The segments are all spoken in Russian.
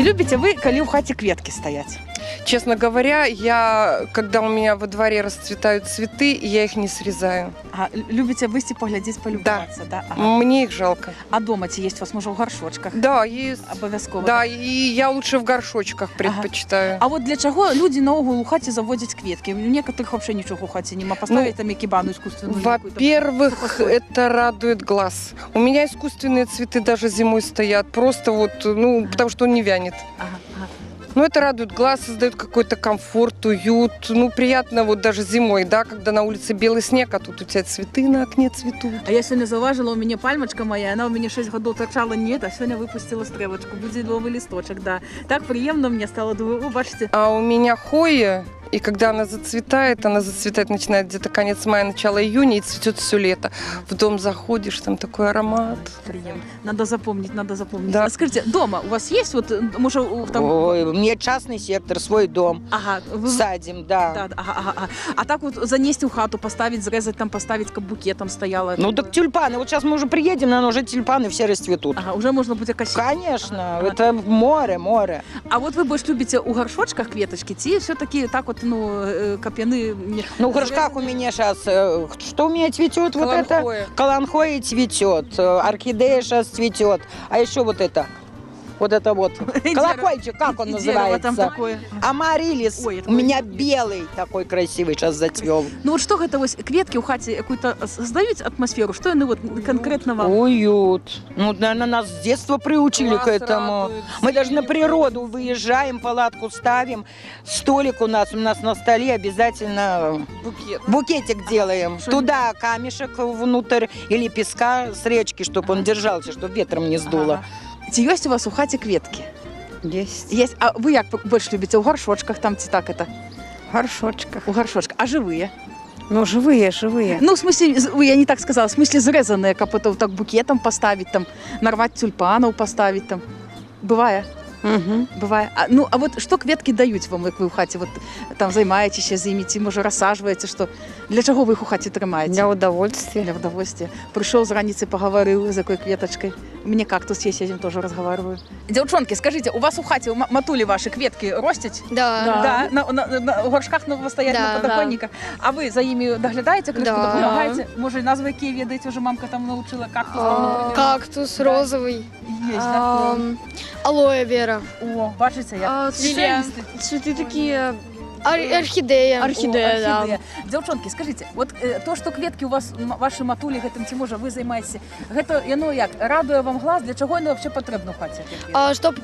Ці любите вы, калі ў хаце кветкі стаяць? Честно говоря, когда у меня во дворе расцветают цветы, я их не срезаю. Любите выйсці паглядзець, палюбавацца, да? Мне их жалко. А дома ці есть у вас, можа, ў гаршочках? Да, есть. Абавязкова. Да, и я лучше в горшочках предпочитаю. А вот для чаго людзі наогул у хаце заводзяць кветкі? У некаторых вообще нічога ў хаце нема. Поставить там экибану искусственную. Во-первых, это радует глаз. У меня искусственные цветы даже зимой стоят. Просто потому что он не вянет. Но это радует глаз, создает какой-то комфорт, уют. Приятно даже зимой, да, когда на улице белый снег, а тут у тебя цветы на окне цветут. А я сегодня зауважила, у меня пальмочка моя, она у меня 6 годов торчала, нет, а сегодня выпустила стрелочку, будет новый листочек, да. Так приемно мне стало, думаю, бачите. А у меня хоя, и когда она зацветает, начинает где-то конец мая, начало июня, и цветет все лето. В дом заходишь, там такой аромат. Приемно. Надо запомнить. Да. Скажите, дома у вас есть может, там... Ой, у меня частный сектор, свой дом. Садим, да. Ага. А так занести в хату, поставить, срезать, там поставить, как букетом стояло. Так тюльпаны. Вот сейчас мы уже приедем, наверное, уже тюльпаны все расцветут. Уже можно будет косить. Конечно, это море. А вот вы больше любите у горшочках кветочки, те все-таки так копьяны... В горшках у меня сейчас, что у меня цветет? Каланхоя. Вот это каланхоя цветет, орхидея сейчас цветет, а еще вот это. Колокольчик, как он называется? Амарилис. У меня белый такой красивый сейчас зацвел. Что это кветки у хати какую-то создают атмосферу? Что они конкретно вам? Уют. Наверное, нас с детства приучили к этому. Мы даже на природу выезжаем, палатку ставим, столик у нас на столе обязательно букетик делаем. Туда камешек внутрь или песка с речки, чтобы он держался, чтобы ветром не сдуло. Ці есть у вас у хаті кветки? Есть. А вы як больше любите? У горшочках там ці так это? В горшочках. У горшочках. А живые? Живые. В смысле, я не так сказала, в смысле зрезанные, как это так букетом поставить, там, нарвать тюльпанов поставить там. Быває? Угу. Быває. А вот що кветки дають вам, як ви в хаті? Там займаєтеся з ними, може розсаджуєте, що? Для чого ви їх у хаті тримаєте? Для удовольствия. Для удовольствия. Прийшов зранці, поговорив з якою кветочкою. У мене кактус є, я з ним теж розмовляю. Дівчонки, скажіть, у вас у хаті, у матулі ваші кветки ростять? Да. На горшках стоять на подоконниках. А ви за ними доглядаєте, кришку допомагаєте? Може, назви які відаєте, вже мамка там навчила? Кактус розовий. Є, так? Алоэ вера. О, бачите, як? Цветы такие. Орхидея. Орхидея. Девчонки, скажите, то, что кветки у вас, ваши матулі, гэтым ці можа вы займаетеся, гэта яно як радуе вам глаз, для чого яно вообще потрібно в хаті? Чтоб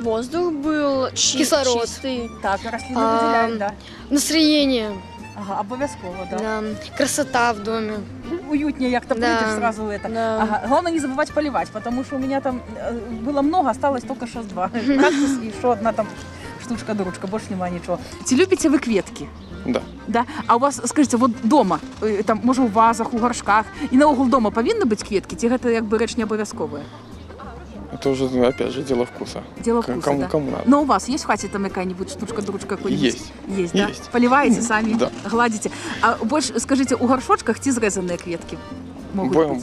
воздух был кислород. Чистый. Так, рослини виділяють, да. Настроение. Ага, обов'язково, да. Да. Красота в доме. Уютнее, як-то придешь сразу это. Да. Ага. Главное не забывать поливать, потому что у меня там было много, осталось только сейчас 2. Кактус и еще одна там штучка-дурочка, больше нема ничего. Любите вы кветки? Да. А у вас, скажите, дома, там, може у вазах, у горшках, і наогул дома повинні бути кветки, ці гэта якби реч не обов'язкове? Это уже, опять же, дело вкуса. Дело вкуса, да. Кому надо. Но у вас есть в хате там какая-нибудь штучка-дурочка? Есть. Есть, да? Есть. Поливаете сами, да. Гладите. А больше, скажите, у горшочках ті зрезанные кветки?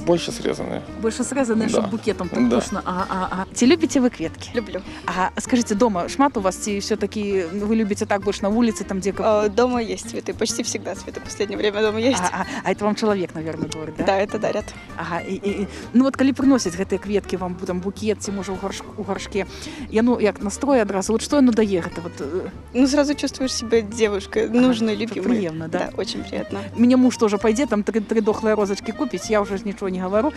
Больше срезанные. Больше срезанные, да. чтобы букетом так да. вкусно. Ага. Ці любите вы кветки? Люблю. Ага. Скажите, дома шмат у вас, ці все-таки вы любите так больше на улице, там где... Дома есть цветы, почти всегда цветы, в последнее время дома есть. А это вам человек, наверное, говорит, да? Да, это дарят. Ага. Коли приносять гэтыя кветки вам, там букет, ці може у горшке, яно як настрой одразу, что оно дае гэта? Сразу чувствуешь себя девушкой, нужной, любимой. Приятно, да? Да, очень приятно. Мне муж тоже пойдет, там три дохлые розочки купить, я уже ничего не говорю,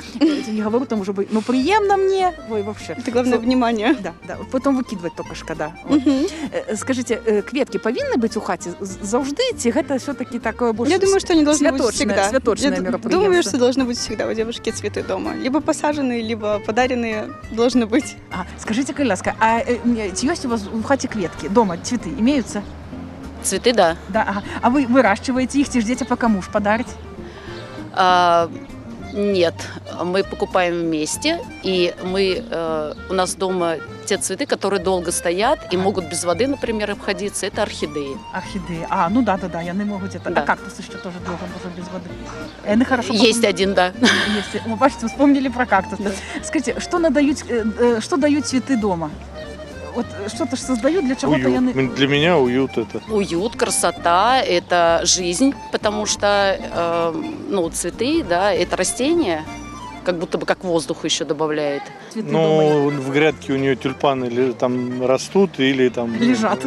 там уже быть, приемно мне, вообще. Это главное внимание. Да, потом выкидывать только шкода. Скажите, кветки повинны быть у хаті завжди, ці гэта все-таки такое больше Я думаю, что они должны быть всегда. Святочное мероприятие. Думаю, что должно быть всегда у девушки цветы дома. Либо посаженные, либо подаренные должны быть. Скажите, Коляска, а есть у вас в хате кветки дома, цветы имеются? Цветы, да. Да, ага. А вы выращиваете их, ждете, пока муж подарит? Нет, мы покупаем вместе, и у нас дома те цветы, которые долго стоят и могут без воды, например, обходиться, это орхидеи. Орхидеи. Да, я не могу это. Да. А кактус еще тоже долго может без воды. Они хорошо. Есть один, да. Есть. Бачите, вспомнили про кактус. Да. Скажите, что дают цветы дома? от що-то ж создають, для чого-то я не... Для меня уют это. Уют, красота – это жизнь, потому что ну, цветы, да, это растения, как будто бы как воздух еще добавляет. Цвіти дома є. Ну, в грядке у нее тюльпаны там растут или там... Лежат.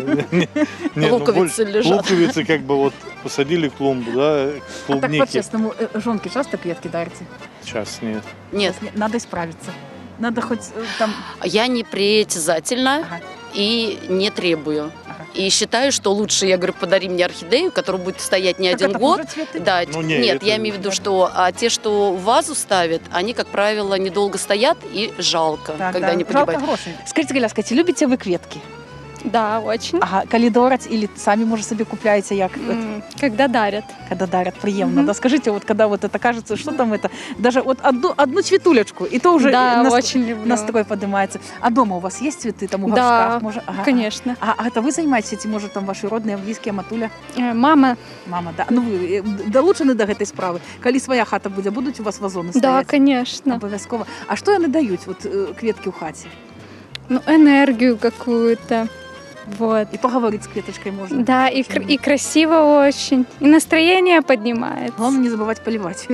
Луковицы лежат. Луковицы как бы вот посадили клумбу, да, А так клубники. по-чесному, жонки часто кветки дарите? Сейчас нет. Нет, Надо исправиться. Надо хоть там... я не притязательна Ага. и не требую. Ага. И считаю, что лучше, я говорю, подари мне орхидею, которая будет стоять не Так один это год. тоже цветы? Да, Ну, не, нет, это- я имею в виду, что те, что в вазу ставят, они, как правило, недолго стоят и жалко, Так, когда да. они Жалко погибают. грошей. Скажите, будь ласка, чи любите ви кветки? Да, очень. Ага, коли дорать, или самі, може, собі купляєте, як? Когда дарят. Когда дарят, приємно, да? Скажите, вот когда вот это кажется, что там это, даже вот одну цветулечку, и то уже Да, очень люблю. настрой поднимается. А дома у вас есть цветы, там у Да, горшках? Може? Ага, Конечно. ага. А это вы занимаетесь этим, может, там ваши родные, близкие, матуля? Мама, Мама, да. Ну, ви долучені до цієї справи. Коли своя хата буде, будуть у вас вазони да, стоять? конечно. Обов'язково. А що вони дають, от, кветки у хаті? Ну, энергию какую-то. Вот. І поговорити з квіточкою можна. Да, и красиво очень. И настроение поднимает. Главное не забывать поливать.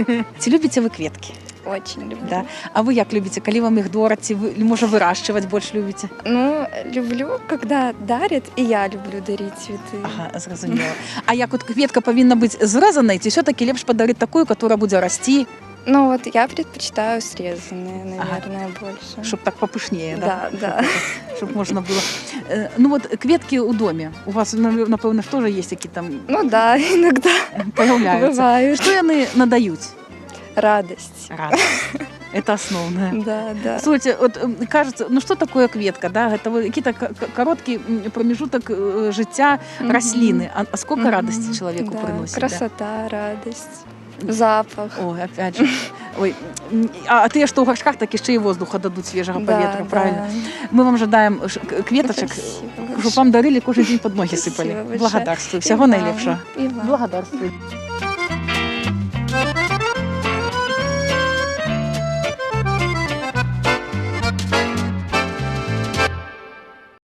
Чи любите ви кветки? Очень люблю. Да. А ви як любите? Коли вам їх дорать, ви, може, вирощувати більше любите? Ну, люблю, когда дарят, и я люблю дарить цветы. Ага, зрозуміло. А як от кветка повинна бути зрізана, чи все-таки ліпше подарити таку, яка буде рости, Ну, вот я предпочитаю срезанные, наверное, больше. щоб так попишніє, да? Да, да. Щоб можна було. Ну от кветки у домі. У вас, напевно, ж теж є які там Ну да, иногда появляються. бывает. Що вони надають? Радость. Радость. Это основное. Да, да. Слушайте, вот кажется, ну что такое кветка, да? Это вот какие-то короткий промежуток життя Мгм. рослины. А сколько Мгм. радости человеку Да, приносит? да? красота, радость, запах. Ой, опять же. Ой, а те, что в горшках, так ще й воздуха дадуть свіжого повітря, правильно? Ми вам жадаємо квіточок, Красиво. щоб вам дарили кожен день під ноги Спасибо сипали. большое. Благодарствую. И Всього вам, найліпшого. и вам. Благодарствую.